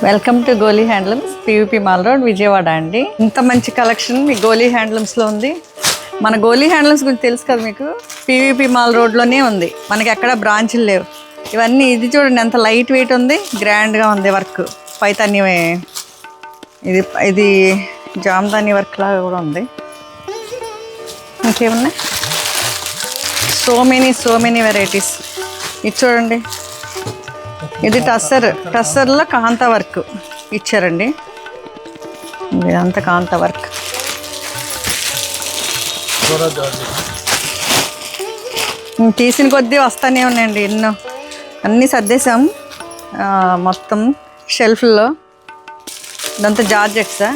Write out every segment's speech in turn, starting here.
Welcome to Goli handlooms, PVP mall road, Vijayawada అండి. ఇంత మంచి కలెక్షన్ మీ గోలీ హ్యాండ్లూమ్స్లో ఉంది. మన గోలీ హ్యాండ్లూమ్స్ గురించి తెలుసు కదా మీకు, పివిపి మాల్ రోడ్లోనే ఉంది, మనకి ఎక్కడ బ్రాంచ్లు లేవు. ఇవన్నీ ఇది చూడండి ఎంత లైట్ వెయిట్ ఉంది, గ్రాండ్గా ఉంది వర్క్. పైతాని ఇది ఇది జామ్దాని వర్క్ లాగా కూడా ఉంది. ఇంకేమున్నాయి, సో మెనీ వెరైటీస్. ఇది చూడండి, ఇది టస్సర్లో కాంతా వర్క్ ఇచ్చారండి. ఇదంతా కాంతా వర్క్. తీసిన కొద్దీ వస్తానే ఉన్నాయండి ఎన్నో. అన్నీ సర్దేశాం మొత్తం షెల్ఫ్లో. ఇదంతా జార్జెట్సా,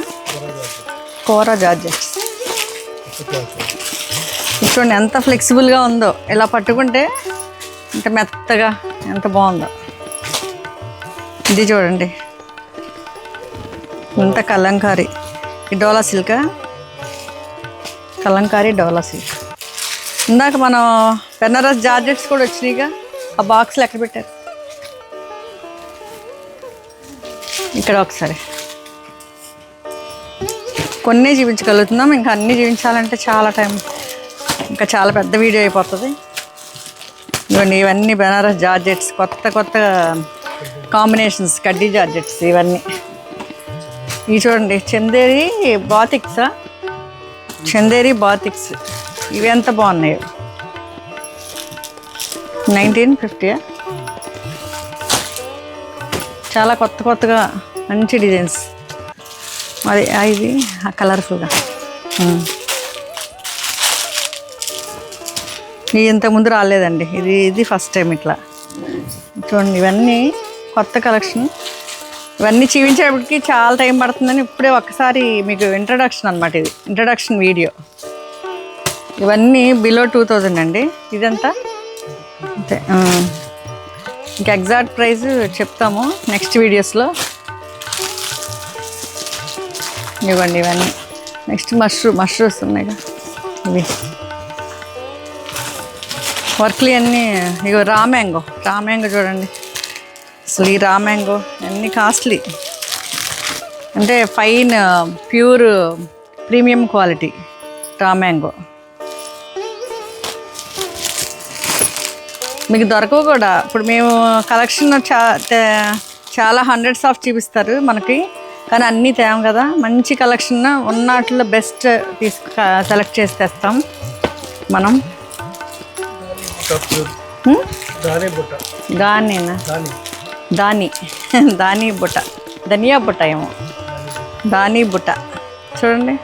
కోరా జార్జెట్స్. చూడండి ఎంత ఫ్లెక్సిబుల్గా ఉందో, ఇలా పట్టుకుంటే ఇంత మెత్తగా ఎంత బాగుందో. ఇది చూడండి ఇంత కలంకారీ, ఈ డోలా సిల్క్, కలంకారీ డోలా సిల్క్. ఇందాక మనం బెనారస్ జార్జెట్స్ కూడా వచ్చినాయిగా, ఆ బాక్స్లో ఎక్కడ పెట్టారు? ఇక్కడ ఒకసారి కొన్ని చూపించగలుగుతున్నాం, ఇంకా అన్నీ చూపించాలంటే చాలా టైం, ఇంకా చాలా పెద్ద వీడియో అయిపోతుంది. ఇవన్నీ బెనారస్ జార్జెట్స్, కొత్త కాంబినేషన్స్, కడ్డీ జార్జెట్స్ ఇవన్నీ. ఇవి చూడండి చందేరి బాతిక్సా, చందేరి బాతిక్స్. ఇవి ఎంత బాగున్నాయో. 1950. చాలా కొత్తగా మంచి డిజైన్స్. అది ఇది కలర్ఫుల్గా. ఇది ఇంతకుముందు రాలేదండి, ఇది ఫస్ట్ టైం ఇట్లా. చూడండి ఇవన్నీ కొత్త కలెక్షన్. ఇవన్నీ చూపించేటప్పటికి చాలా టైం పడుతుందని ఇప్పుడే ఒక్కసారి మీకు ఇంట్రడక్షన్ అనమాట. ఇది ఇంట్రడక్షన్ వీడియో. ఇవన్నీ బిలో 2000 అండి. ఇదంతా అంతే. ఇంకా ఎగ్జాక్ట్ ప్రైస్ చెప్తాము నెక్స్ట్ వీడియోస్లో. ఇవ్వండి ఇవన్నీ. నెక్స్ట్ మష్రూమ్స్ ఉన్నాయి ఇవి వర్క్లు అన్నీ. ఇగో రా మ్యాంగో చూడండి. అసలు ఈ రా మ్యాంగో అన్నీ కాస్ట్లీ, అంటే fine pure premium quality raw mango. మీకు దొరకవు కూడా. ఇప్పుడు మేము కలెక్షన్ చాలా హండ్రెడ్స్ ఆఫ్ చూపిస్తారు మనకి, కానీ అన్నీ తేం కదా. మంచి కలెక్షన్ ఉన్నట్లో బెస్ట్ సెలెక్ట్ చేసి తెస్తాం మనం. దాని బుట్ట, ధనియా బుట్ట ఏమో, దాని బుట్ట. చూడండి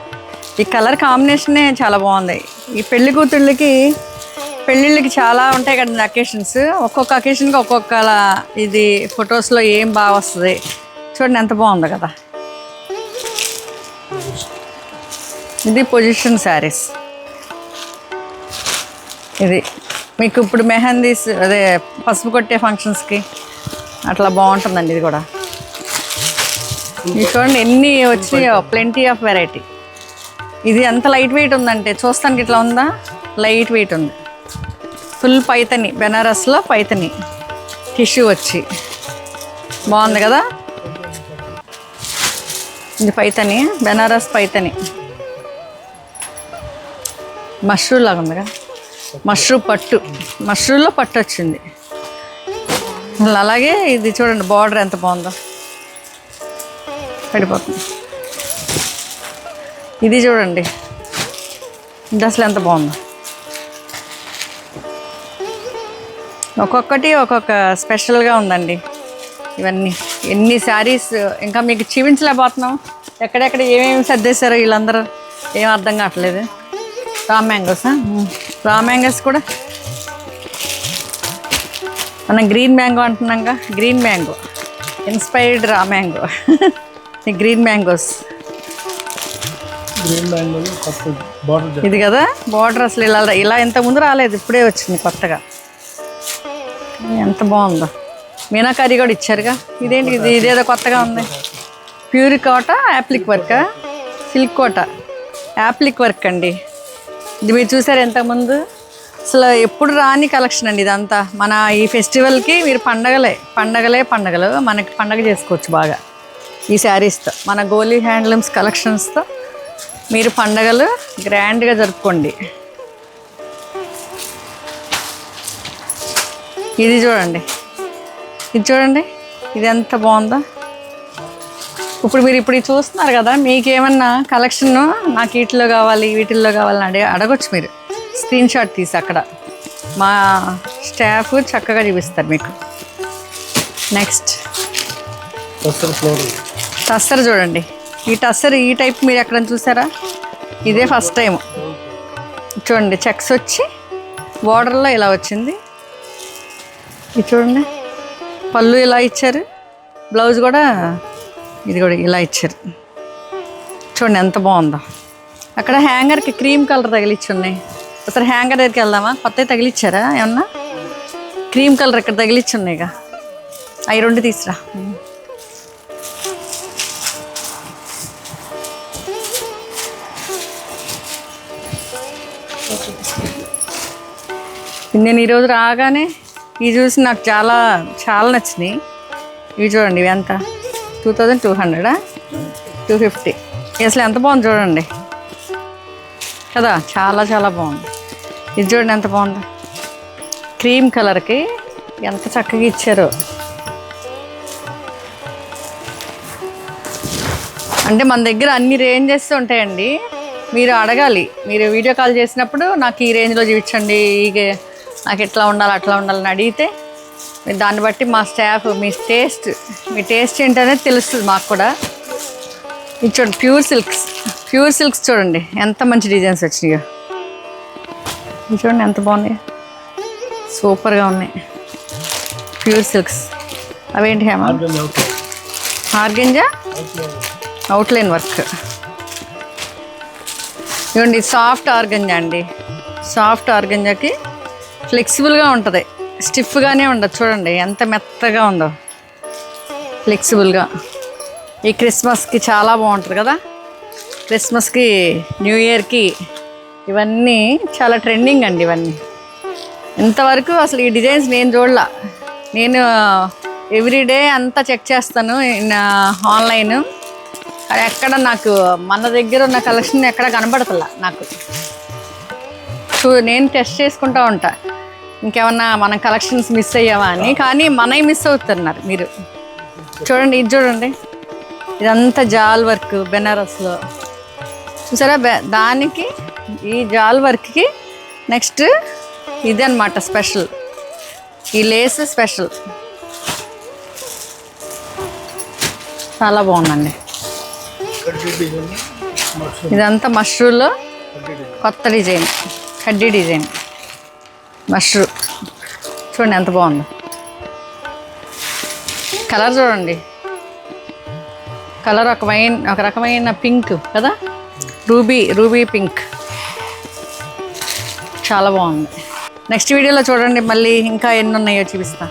ఈ కలర్ కాంబినేషనే చాలా బాగుంది. ఈ పెళ్ళిళ్ళకి చాలా ఉంటాయి కదండి అకేషన్స్. ఒక్కొక్క అకేషన్కి ఒక్కొక్క ఇది ఫొటోస్లో ఏం బాగా వస్తుంది. చూడండి ఎంత బాగుంది కదా. ఇది పొజిషన్ శారీస్. ఇది మీకు ఇప్పుడు మెహందీస్, అదే పసుపు కొట్టే ఫంక్షన్స్కి అట్లా బాగుంటుందండి. ఇది కూడా చూడండి ఎన్ని వచ్చినాయో, ప్లెంటీ ఆఫ్ వెరైటీ. ఇది ఎంత లైట్ వెయిట్ ఉందంటే చూస్తానికి ఇట్లా ఉందా, లైట్ వెయిట్ ఉంది. ఫుల్ పైతని, బెనారస్లో పైతని టిష్యూ వచ్చి బాగుంది కదా. ఇది పైతని, బెనారస్ పైతని. మష్రూమ్ లాగా ఉందిగా, మష్రూమ్లో పట్టు వచ్చింది. అలాగే ఇది చూడండి బార్డర్ ఎంత బాగుందో, పడిపోతుంది. ఇది చూడండి ఇది అసలు ఎంత బాగుందో. ఒక్కొక్కటి ఒక్కొక్క స్పెషల్గా ఉందండి. ఇవన్నీ ఎన్ని శారీస్ ఇంకా మీకు చూపించలేకపోతున్నాం. ఎక్కడెక్కడ ఏమేమి సర్దేశారో వీళ్ళందరూ ఏం అర్థం కావట్లేదు. రా మ్యాంగోస్ కూడా మనం గ్రీన్ మ్యాంగో అంటున్నాంగా, green mango inspired raw mango. ఈ గ్రీన్ మ్యాంగోస్ ఇది కదా బార్డర్. అసలు ఇలా ఇంతకుముందు రాలేదు, ఇప్పుడే వచ్చింది కొత్తగా. ఎంత బాగుందో. మీనాకారీ కూడా ఇచ్చారుగా. ఇదేంటి ఇదేదో కొత్తగా ఉంది. ప్యూర్ కోట యాప్లిక్ వర్క్, సిల్క్ కోట యాప్లిక్ వర్క్ అండి. ఇది మీరు చూసారు ఇంతకుముందు. అసలు ఎప్పుడు రాని కలెక్షన్ అండి ఇదంతా. మన ఈ ఫెస్టివల్కి మీరు పండగలు మనకి పండగ చేసుకోవచ్చు బాగా. ఈ శారీస్తో మన గోలీ హ్యాండ్లూమ్స్ కలెక్షన్స్తో మీరు పండగలు గ్రాండ్గా జరుపుకోండి. ఇది చూడండి, ఇది చూడండి, ఇది ఎంత బాగుందో. ఇప్పుడు మీరు ఇప్పుడు ఇది చూస్తున్నారు కదా, మీకు ఏమన్నా కలెక్షన్ నాకు వీటిలో కావాలి వీటిల్లో కావాలని అడగొచ్చు. మీరు స్క్రీన్ షాట్ తీసి అక్కడ మా స్టాఫ్ చక్కగా చూపిస్తారు మీకు. నెక్స్ట్ టస్సర్ చూడండి. ఈ టస్సర్ ఈ టైప్ మీరు ఎక్కడైనా చూసారా? ఇదే ఫస్ట్ టైం. చూడండి, చెక్స్ వచ్చి బోర్డర్లో ఇలా వచ్చింది. ఇది చూడండి, పళ్ళు ఇలా ఇచ్చారు, బ్లౌజ్ కూడా ఇది కూడా ఇలా ఇచ్చారు. చూడండి ఎంత బాగుందో. అక్కడ హ్యాంగర్కి క్రీమ్ కలర్ తగిలిచ్చి ఉన్నాయి. ఒకసారి హ్యాంగర్ దగ్గరికి వెళ్దామా? కొత్తవి తగిలిచ్చారా ఏమన్నా? క్రీమ్ కలర్ ఇక్కడ తగిలిచ్చి ఉన్నాయి. ఇక అవి 2 తీసురా. నేను ఈరోజు రాగానే ఇవి చూసి నాకు చాలా చాలా నచ్చినాయి. ఇవి చూడండి, ఇవి ఎంత 2200, 250. అసలు ఎంత బాగుంది చూడండి కదా, చాలా చాలా బాగుంది. ఇది చూడండి ఎంత బాగుంది, క్రీమ్ కలర్కి ఎంత చక్కగా ఇచ్చారో. అంటే మన దగ్గర అన్ని రేంజెస్ ఉంటాయండి. మీరు అడగాలి, మీరు వీడియో కాల్ చేసినప్పుడు నాకు ఈ రేంజ్లో చూపించండి, నాకు ఎట్లా ఉండాలి అట్లా ఉండాలని అడిగితే మీరు దాన్ని బట్టి మా స్టాఫ్ మీ టేస్ట్ ఏంటనేది తెలుస్తుంది మాకు కూడా. ఇది చూడండి, ప్యూర్ సిల్క్స్ చూడండి ఎంత మంచి డిజైన్స్ వచ్చినాయో. ఇది చూడండి ఎంత బాగున్నాయి, సూపర్గా ఉన్నాయి ప్యూర్ సిల్క్స్. అవేంటి హేమ? Organza outline work. ఇవ్వండి, సాఫ్ట్ ఆర్గంజా అండి. సాఫ్ట్ ఆర్గంజాకి ఫ్లెక్సిబుల్గా ఉంటుంది, స్టిఫ్గానే ఉండదు. చూడండి ఎంత మెత్తగా ఉందో, ఫ్లెక్సిబుల్గా. ఈ క్రిస్మస్కి చాలా బాగుంటుంది కదా, క్రిస్మస్కి న్యూ ఇయర్కి ఇవన్నీ చాలా ట్రెండింగ్ అండి. ఇవన్నీ ఇంతవరకు అసలు ఈ డిజైన్స్ నేను చూడలా. నేను ఎవ్రీడే అంతా చెక్ చేస్తాను ఆన్లైన్. కానీ ఎక్కడ నాకు మన దగ్గర ఉన్న కలెక్షన్ ఎక్కడ కనబడతలా నాకు. నేను టెస్ట్ చేసుకుంటూ ఉంటా ఇంకేమన్నా మనం కలెక్షన్స్ మిస్ అయ్యావా అని. కానీ మనవి మిస్ అవుతున్నారు మీరు. చూడండి, ఇది చూడండి, ఇదంతా జాల్ వర్క్ బెనారస్లో చూసారా. దానికి ఈ జాల్ వర్క్కి నెక్స్ట్ ఇది అనమాట స్పెషల్, ఈ లేస్ స్పెషల్. చాలా బాగుందండి. ఇదంతా మష్రూమ్లో కొత్త డిజైన్, కడ్డీ డిజైన్ మష్రూమ్. చూడండి ఎంత బాగుందో. కలర్ చూడండి, కలర్ ఒక రకమైన పింక్ కదా, రూబీ పింక్. చాలా బాగుంది. నెక్స్ట్ వీడియోలో చూడండి, మళ్ళీ ఇంకా ఎన్ని ఉన్నాయో చూపిస్తా.